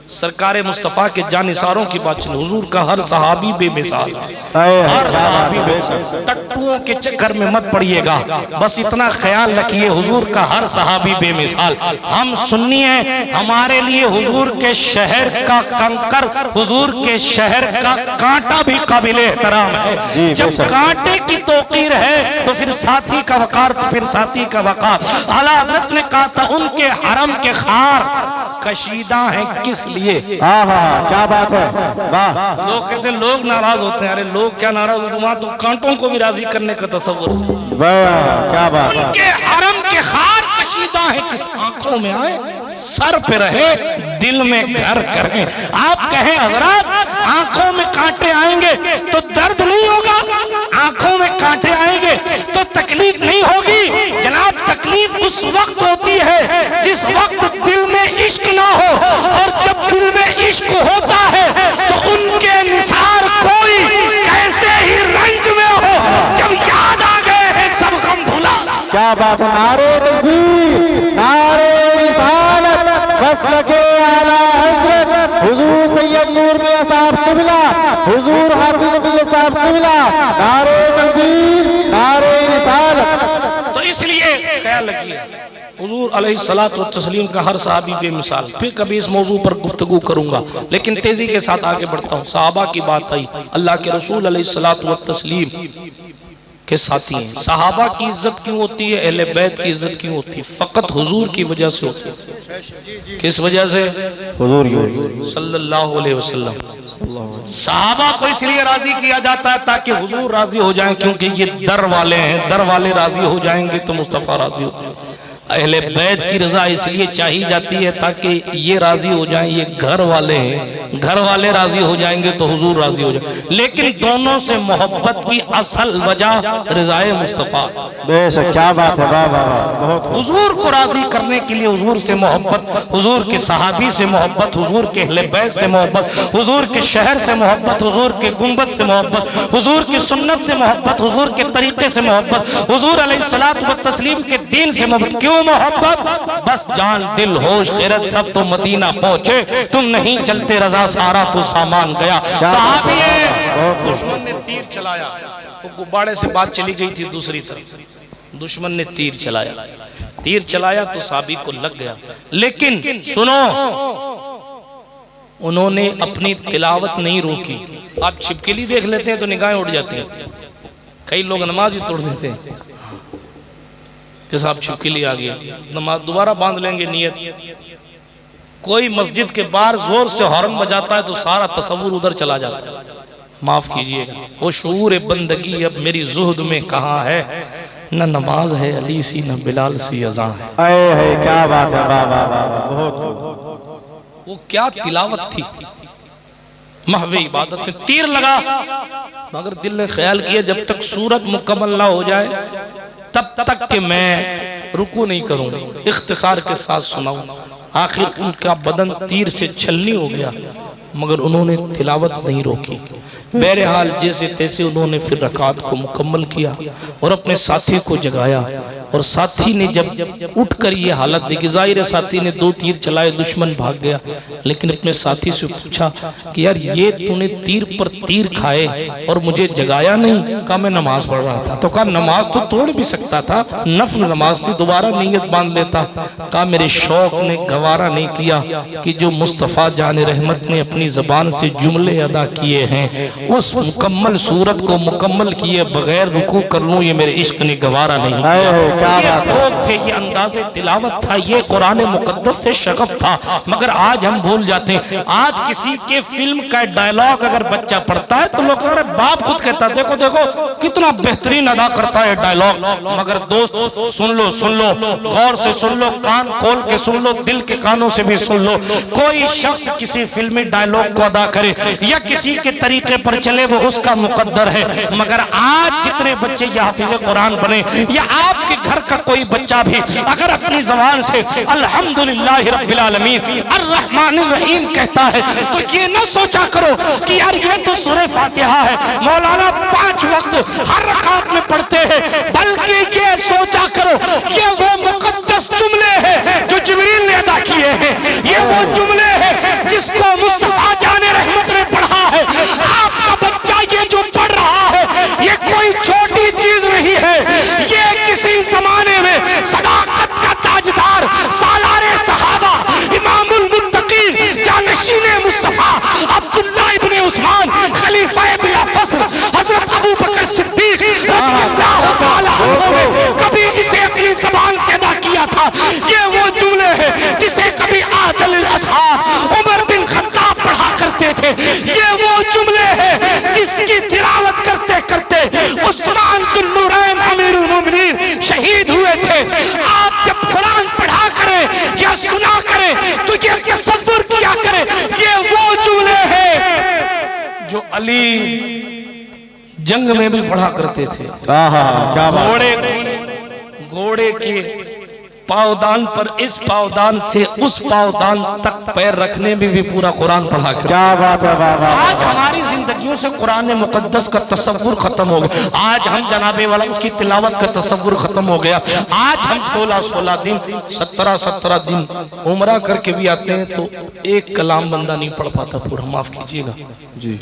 सरकारे मुस्तफ़ा के जानिसारों की बात चली। हुजूर का हर सहाबी बेमिसाल, हर सहाबी बेमिसाल। टट्टुओं के चक्कर में मत पड़िएगा, बस इतना ख्याल रखिए हुजूर का हर सहाबी बेमिसाल। हम सुन्नी हैं, हमारे लिए हुजूर के शहर का कंकर, हुजूर के शहर का कांटा भी काबिले एहतराम है। जब कांटे की तौकीर है तो फिर साथी का वकार, तो फिर साथी का वकार। आला हज़रत ने कहा था उनके हरम के खार कशीदा है किस लिए? क्या बात है, वाह। लोग कहते हैं लोग नाराज होते हैं, अरे लोग क्या नाराज होते हैं, वहां तो कांटों को भी राजी करने का तसव्वुर। वाह क्या बात है। उनके हरम के खार कशीदा है किस? आंखों में आए, सर पे रहे, दिल में घर करें। आप कहें हजरत आंखों में कांटे आएंगे तो दर्द नहीं होगा, आंखों में कांटे आएंगे तो तकलीफ नहीं होगी। जनाब तकलीफ उस वक्त होती है जिस वक्त दिल में इश्क ना हो, और जब दिल में इश्क होता है तो उनके निसार कोई कैसे ही रंज में हो, जब याद आ गए हैं सब गम भुला। क्या बात है। नारे तकबीर, नारे रिसालत, मसलके आला हज़रत हुजूर सैयद नूर मियां साहब क़िबला, हुजूर हाफिज़ बिल्लाह साहब क़िबला। नारे तकबीर, नारे रिसालत। तो इसलिए ख्याल रखिए हुजूर अलैहिस्सलातु वस्सलाम का हर सहाबी बेमिसाल। फिर कभी इस मौजू पर गुफ्तगू करूंगा, लेकिन तेजी के साथ आगे बढ़ता हूँ। सहाबा की बात आई, अल्लाह के रसूल अलैहिस्सलातु वस्सलाम के साथी हैं। सहाबा की इज्जत क्यों होती है, अहले बैत की इज्जत क्यों होती है? फकत हुजूर की वजह से होती है। किस वजह से? हुजूर की सल्लल्लाहु अलैहि वसल्लम। सहाबा को इसलिए राजी किया जाता है ताकि हुजूर राजी हो जाएं, क्योंकि ये दर वाले हैं, दर वाले राजी हो जाएंगे तो मुस्तफ़ा राजी हो जाएंगे। अहले बैत की रजा इसलिए चाहिए जाती है ताकि ये राजी हो जाएं, ये घर वाले हैं, घर वाले राजी हो जाएंगे तो हुजूर राजी हो जाए। लेकिन दोनों से मोहब्बत की असल वजह रज़ाए मुस्तफ़ा। बेशक, क्या बात है, वाह वाह बहुत। हुजूर को राजी करने के लिए हुजूर से मोहब्बत, हुजूर के सहाबी से मोहब्बत, हुजूर के अहले बैत से मोहब्बत, हुजूर के शहर से मोहब्बत, हुजूर के गुंबद से मोहब्बत, हुजूर की सुन्नत से मोहब्बत, हुजूर के तरीके से मोहब्बत, हुजूर अलैहिस्सलातु वस्सलाम के दीन से मोहब्बत। क्यों मोहब्बत? बस जान दिल होश खैरत सब तो मदीना पहुंचे, तुम नहीं चलते रजा सारा तो सामान गया। सहाबी दुश्मन ने तीर चलाया तो गुब्बारे से बात चली गई थी दूसरी तरफ, दुश्मन ने तीर चलाया, तीर चलाया तो सहाबी को लग गया। लेकिन सुनो, उन्होंने अपनी तिलावत नहीं रोकी। आप छिपकली देख लेते हैं तो निगाहें उड़ जाती हैं, कई लोग नमाज ही तोड़ देते हैं कि साहब छिपकली आ गया, नमाज दोबारा बांध लेंगे नियत। कोई मस्जिद के बाहर जोर से हॉर्न बजाता है तो सारा तसव्वुर उधर चला जाता है। माफ कीजिएगा, वो शऊर बंदगी अब मेरी जुहद में कहाँ है, न नमाज है अली सी न बिलाल सी अज़ां है। क्या बात है, वाह वाह वाह, बहुत। वो क्या तिलावत थी, महवे इबादत में तीर लगा, मगर दिल ने ख्याल किया जब तक सूरत मुकम्मल ना हो जाए तब तक कि मैं रुकू नहीं करूंगा, इख्तिसार के साथ सुनाऊं। आखिर उनका बदन तीर से छलनी हो गया, मगर उन्होंने तिलावत नहीं रोकी। बहरहाल जैसे तैसे उन्होंने फिर रकात को मुकम्मल किया और अपने साथी को जगाया। और साथी ने जब उठकर ये हालत देखी, जाहिर है साथी ने 2 तीर चलाए, दुश्मन भाग गया। लेकिन अपने साथी से पूछा कि यार ये तूने तीर पर तीर खाए और मुझे जगाया नहीं? कहा मैं नमाज पढ़ रहा था। तो कहा नमाज तो तोड़ भी सकता था, नफल नमाज थी, दोबारा नीयत बांध लेता। कहा मेरे शौक ने गवारा नहीं किया कि जो मुस्तफ़ा जान रहमत ने अपनी जबान से जुमले अदा किए हैं उस मुकम्मल सूरत को मुकम्मल किए बगैर रुकू कर लूं, ये मेरे इश्क ने गवारा नहीं किया। ये लोग थे, ये अंदाज़े तिलावत था, ये कुरान मुकद्दस से शगफ था। मगर आज हम भूल जाते हैं। आज किसी के फिल्म का डायलॉग अगर बच्चा पढ़ता है तो लोग अरे बाप खुद कहता है देखो देखो कितना बेहतरीन अदा करता है डायलॉग। मगर दोस्त सुन लो, गौर से सुन लो, कान खोल के सुन लो, दिल के कानों से भी सुन लो। कोई शख्स किसी फिल्मी डायलॉग को अदा करे या किसी के तरीके पर चले वो उसका मुकद्दर है। मगर आज जितने बच्चे ये हाफिज कुरान बने या आपके घर का कोई बच्चा भी अगर अपनी ज़बान से अल्हम्दुलिल्लाह रब्बिल आलमीन अर्रहमानिर रहीम कहता है तो ये न सोचा करो कि यार ये तो सूरह फातिहा है, मौलाना 5 वक्त हर रकात में पढ़ते हैं, बल्कि ये सोचा करो ये वो मुकद्दस जुमले हैं जो जिब्रील ने अदा किए हैं। ये वो जुमले हैं जिसको अली जंग में भी पढ़ा करते थे। क्या बात। घोड़े के पावदान पर इस पावदान से उस पावदान तक पैर रखने में भी पूरा कुरान पढ़ा करते। क्या बात है। वाह। आज हमारी जिंदगियों से कुरान मुकद्दस का तसव्वुर खत्म हो गया। आज हम जनाबे वाला उसकी तिलावत का तसव्वुर खत्म हो गया। आज हम 16-16 दिन 17-17 दिन उम्रा करके भी आते हैं तो एक कलाम बंदा नहीं पढ़ पाता पूरा। माफ कीजिएगा जी।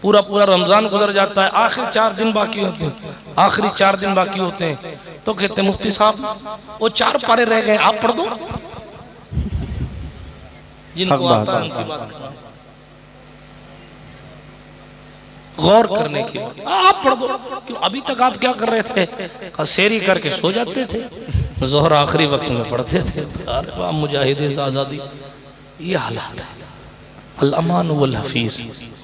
पूरा रमजान गुजर जाता है, आखिरी 4 दिन बाकी होते हैं, आखिरी 4 दिन बाकी होते हैं तो कहते हैं मुफ्ती साहब वो 4 पारे रह गए, आप पढ़ दो। जिनको आता है उनकी बात करना, गौर करने की बात, आप पढ़ दो। क्यों अभी तक आप क्या कर रहे थे? कसेरी करके सो जाते थे, जोहर आखिरी वक्त में पढ़ते थे। अरे वाह मुजाहिदे आजादी, ये हालात है। अल-अमान वल हफीज,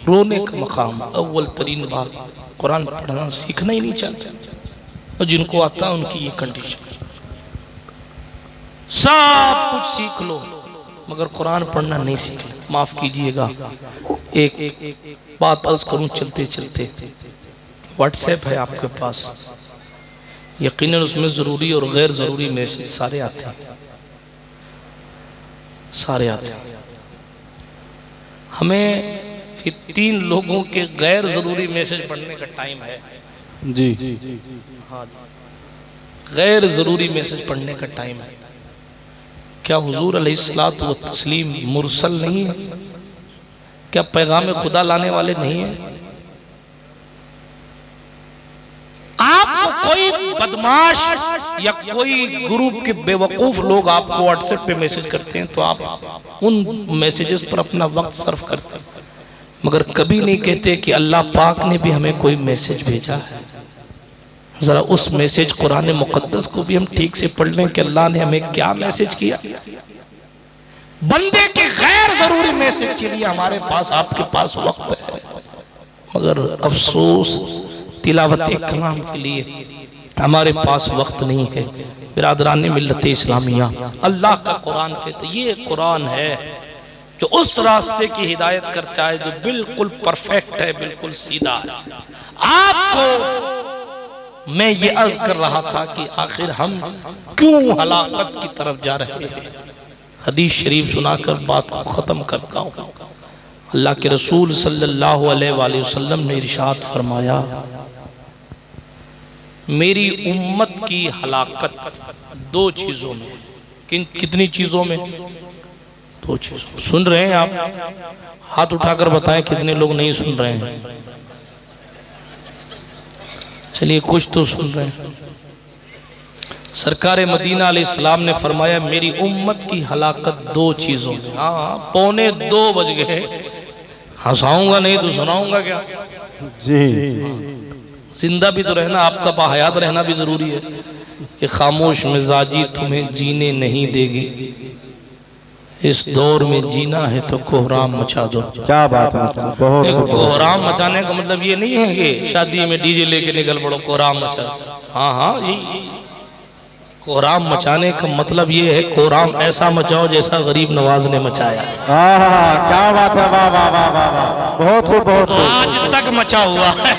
रोने का मकाम, अव्वल तरीन बात कुरान पढ़ना सीखना ही नहीं चाहते, और जिनको आता है उनकी ये कंडीशन। सब कुछ सीख लो मगर कुरान पढ़ना नहीं सीखना। माफ कीजिएगा एक बात अर्ज करूं चलते चलते। व्हाट्सएप है आपके पास, यकीनन उसमें जरूरी और गैर जरूरी मैसेज सारे आते हैं, सारे आते हैं। हमें 3 लोगों के गैर जरूरी मैसेज पढ़ने का टाइम है जी। हाँ, गैर जरूरी मैसेज पढ़ने का टाइम है। क्या हुजूर अलैहिस्सलातु व तस्लीम मुरसल नहीं है? क्या पैगाम खुदा लाने वाले नहीं है? आपको कोई बदमाश या कोई ग्रुप के बेवकूफ लोग आपको व्हाट्सएप पे मैसेज करते हैं तो आप उन मैसेजेस पर अपना वक्त सर्व करते हैं, मगर कभी नहीं कहते कि अल्लाह पाक ने भी हमें कोई मैसेज भेजा है। जरा उस मैसेज कुरान मुकद्दस को भी हम ठीक से पढ़ लें कि अल्लाह ने हमें क्या मैसेज किया। बंदे के गैर जरूरी मैसेज के लिए हमारे पास आपके पास वक्त है, मगर अफसोस तिलावत कलाम के लिए हमारे पास वक्त नहीं है। बिरादरान मिल्लत इस्लामिया, अल्लाह का कुरान कहते ये कुरान है जो उस रास्ते की हिदायत करता है जो बिल्कुल परफेक्ट है, बिल्कुल सीधा है। आपको मैं ये अर्ज कर रहा था कि आखिर हम क्यों हलाकत की तरफ जा रहे हैं। हदीस शरीफ सुनाकर बात को खत्म करता हूँ। अल्लाह के रसूल सल्लल्लाहु अलैहि वसल्लम ने इरशाद फरमाया, मेरी उम्मत की हलाकत 2 चीजों में। कितनी चीजों में? 2 चीजों। सुन रहे हैं आप? हाथ उठाकर बताएं कितने लोग नहीं सुन रहे हैं। चलिए कुछ तो सुन रहे हैं। सरकार मदीना अलैहिस्सलाम ने फरमाया मेरी उम्मत की हलाकत 2 चीजों में। हाँ, 1:45 बज गए, हंसाऊंगा नहीं तो सुनाऊंगा क्या जी। जिंदा भी तो रहना, आपका बाहयात रहना भी जरूरी है। ये खामोश मिजाजी तुम्हें जीने नहीं देगी, इस दौर में जीना है तो कोहराम मचा दो। क्या बात है। बहुत कोहराम मचाने का मतलब ये नहीं है कि शादी में डीजे लेके निकल पड़ो कोहराम मचा। हाँ, ये कोहराम मचाने का मतलब ये है कोहराम ऐसा मचाओ जैसा गरीब नवाज ने मचाया। क्या बात है। वाह वाह वाह वाह, बहुत खूब, बहुत खूब। आज तक मचा हुआ है।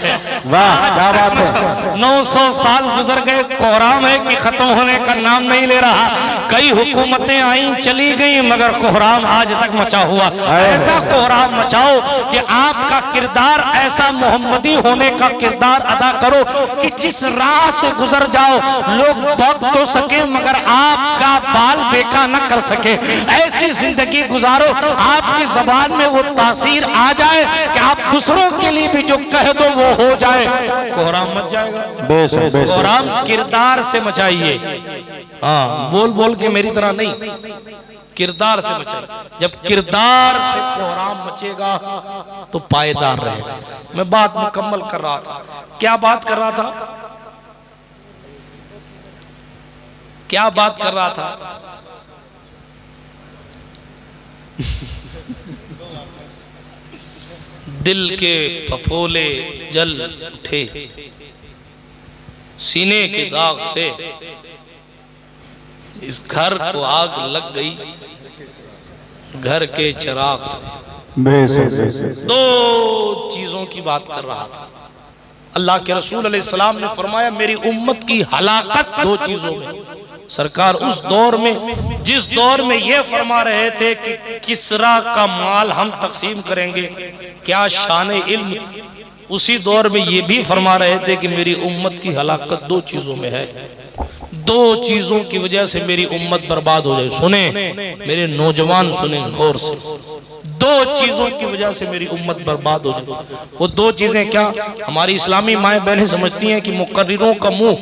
वाह, क्या बात है। 900 साल गुजर गए, कोहराम है कि खत्म होने का नाम नहीं ले रहा। कई हुकूमतें आई चली गई मगर कोहराम आज तक मचा हुआ। ऐसा कोहराम मचाओ कि आपका किरदार ऐसा मोहम्मदी होने का किरदार अदा करो कि जिस राह से गुजर जाओ लोग बहुत तो सके मगर आपका बाल बेका न कर सके। ऐसी जिंदगी गुजारो आपकी जबान में वो तासीर आ जाए कि आप दूसरों के लिए भी जो कह दो वो हो जाए। कोहराम मच जाएगा। कोहराम किरदार से मचाइए। हाँ, बोल बोल के मेरी तरह नहीं, किरदार से मचाइए। जब किरदार से कोहराम मचेगा तो पायदार रहेगा। मैं बात मुकम्मल कर रहा था। क्या बात कर रहा था? क्या बात कर रहा था? दिल के फफोले जल उठे, सीने के दाग से इस घर को आग लग गई, घर के चिराग से दो चीजों की बात कर रहा था। अल्लाह के रसूल अलैहिस्सलाम ने फरमाया मेरी उम्मत की हलाकत दो चीजों में। सरकार उस दौर में, जिस दौर में ये फरमा रहे थे कि किसरा का माल हम तकसीम करेंगे, क्या शान इल्म, उसी दौर में ये भी फरमा रहे थे कि मेरी उम्मत की हलाकत दो चीजों में है। दो चीजों की वजह से मेरी उम्मत बर्बाद हो जाए। सुने मेरे नौजवान, सुने गौर से, दो चीजों की वजह से मेरी उम्मत बर्बाद हो जाए। वो दो चीजें क्या? हमारी इस्लामी माएँ बहनें समझती हैं कि मुकर्रिरों का मुंह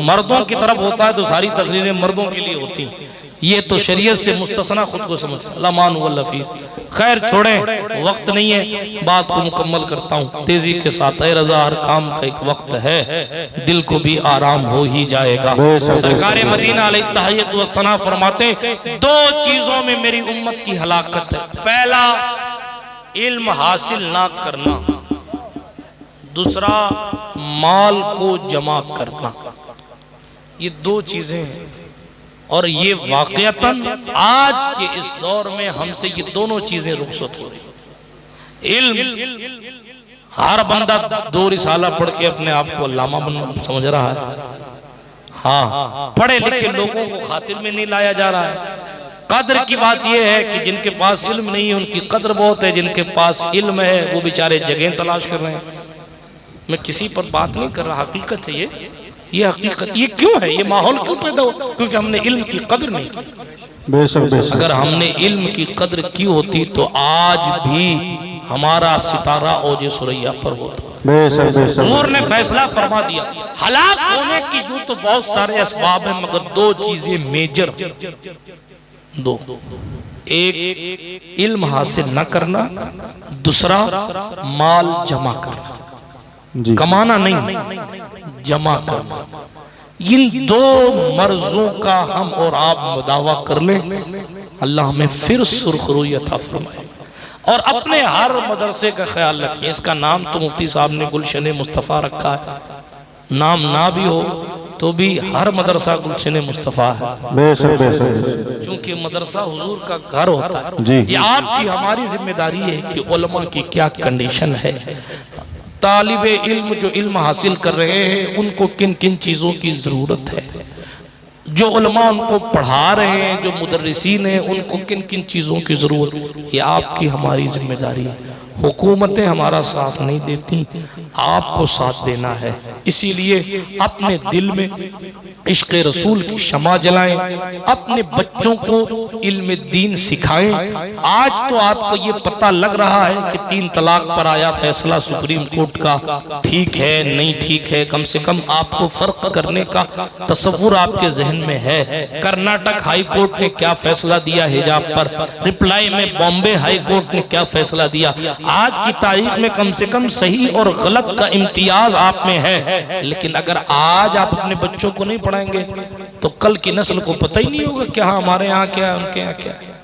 मर्दों की तरफ होता है तो सारी तकरीरें मर्दों के लिए होती हैं। ये तो शरीयत से मुस्तसना खुद को समझ। खैर छोड़ें, वक्त नहीं है, बात को मुकम्मल करता हूँ तेजी के साथ। ऐ रज़ा, हर काम का एक वक्त है, दिल को भी आराम हो ही जाएगा। सरकार मदीना अलैहि तहय्युत व सना फरमाते दो चीजों में मेरी उम्मत की हलाकत है। पहला, इल्म हासिल ना करना, दूसरा माल को जमा करना। ये दो चीजें हैं और ये वाकयातन आज के इस दौर में हमसे ये दोनों चीजें रुखसत हो रही। इल्म, हर बंदा 2 रिसाला पढ़ के अपने आप को अल्लामा समझ रहा है। हाँ, पढ़े लिखे लोगों को खातिर में नहीं लाया जा रहा है। कद्र की बात यह है कि जिनके पास इल्म नहीं है उनकी कद्र बहुत है, जिनके पास इल्म है वो बेचारे जगह तलाश कर रहे हैं। मैं किसी पर बात नहीं कर रहा, हकीकत है ये हकीकत। ये क्यों है? ये माहौल क्यों पैदा हो? क्योंकि हमने इल्म की कद्र नहीं की। बेशक। अगर हमने इल्म की कद्र की होती तो आज भी हमारा सितारा औजे सुरैया पर होता। हुजूर ने फैसला फरमा दिया। हलाक होने की यूं तो बहुत सारे असबाब हैं, मगर दो चीजें मेजर, दो, एक इल्म हासिल न करना, दूसरा माल जमा करना। कमाना नहीं, जमा करना। इन दो मर्जों का हम और आप मुदावा कर लें, अल्लाह हमें फिर सुरखरुई अता फरमाए। और अपने हर मदरसे का ख्याल रखिए। इसका नाम तो मुफ्ती साहब ने गुलशन मुस्तफ़ा रखा है, नाम ना भी हो तो भी हर मदरसा गुलशन मुस्तफ़ा है। क्योंकि मदरसा हुजूर का घर होता है। ये आपकी हमारी जिम्मेदारी है कि उलमा की क्या कंडीशन है, तालिबे इल्म जो इल्म हासिल कर रहे हैं उनको किन किन चीज़ों की ज़रूरत है, जो उलमा उनको पढ़ा रहे हैं, जो मुदर्रिसीन हैं उनको किन किन चीज़ों की ज़रूरत, ये आपकी हमारी जिम्मेदारी है। हुकूमतें हमारा साथ नहीं देती, आपको साथ देना है। इसीलिए अपने दिल में इश्क़ रसूल की शमा जलाएं, अपने बच्चों को इल्म दीन सिखाएं। आज तो आपको ये पता लग रहा है कि 3 तलाक पर आया फैसला सुप्रीम कोर्ट का, ठीक है नहीं ठीक है, कम से कम आपको फर्क करने का तसव्वुर आपके जहन में है। कर्नाटक हाई कोर्ट ने क्या फैसला दिया हिजाब पर, रिप्लाई में बॉम्बे हाई कोर्ट ने क्या फैसला दिया। आज की तारीख में कम से कम सही और गलत का इम्तियाज आप में है। लेकिन अगर आज आप अपने बच्चों को नहीं पढ़ाएंगे तो कल की नस्ल को पता ही नहीं होगा क्या हमारे यहाँ क्या है, उनके यहाँ क्या है।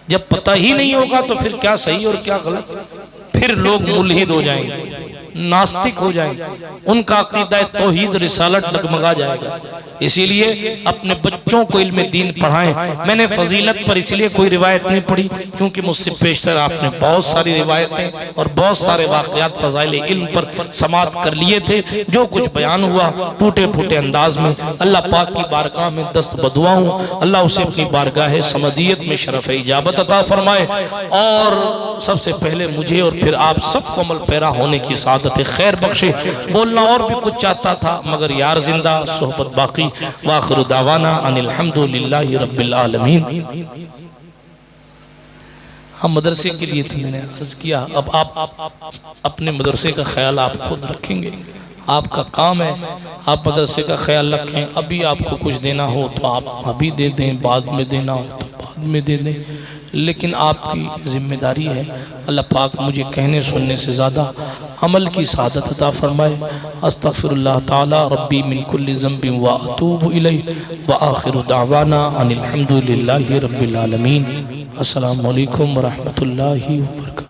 जब पता ही नहीं होगा तो फिर क्या सही और क्या गलत, फिर लोग मुल्हिद हो जाएंगे, नास्तिक हो जाएंगे, उनका अकीदा तौहीद रिसालत डगमगा जाएगा। इसीलिए अपने बच्चों को इल्म दीन पढ़ाएं। मैंने फजीलत पर इसलिए कोई रिवायत नहीं पढ़ी क्योंकि मुझसे पेशतर आपने बहुत सारी रिवायतें और बहुत सारे वाक़यात फज़ाइल इल्म पर समात कर लिए थे। जो कुछ बयान हुआ टूटे फूटे अंदाज में, अल्लाह पाक की बारगाह में दस्त बदुआ हूँ, अल्लाह उसे अपनी बारगाह समदियत में शरफ़ इजाबत अता फरमाए। और सबसे पहले मुझे और फिर आप सबको अमल पैरा होने की सादत खैर बख्शे। बोलना और भी कुछ चाहता था मगर यार जिंदा, सोहबत बाकी। वाखिरु दावाना अनिल हम्दुलिल्लाहि रब्बिल आलमीन। हम मदरसे के लिए तो मैंने अर्ज किया, अब आप अपने मदरसे का ख्याल आप खुद रखेंगे, आपका काम है, आप मदरसे का ख्याल रखें। अभी आपको कुछ देना हो तो आप अभी दे दें, बाद में देना हो तो बाद में दे दें, लेकिन आपकी जिम्मेदारी है। अल्लाह पाक मुझे कहने सुनने से ज़्यादा अमल की सादत अता फरमाए। अस्तग़फिरुल्लाह ताला रब्बी मिन कुल्लि ज़ंबिन व अतूबु इलैहि व आखिरु दावाना अनिल हम्दुलिल्लाहि रब्बिल आलमीन। अस्सलामु अलैकुम व रहमतुल्लाहि व बरकातुहू।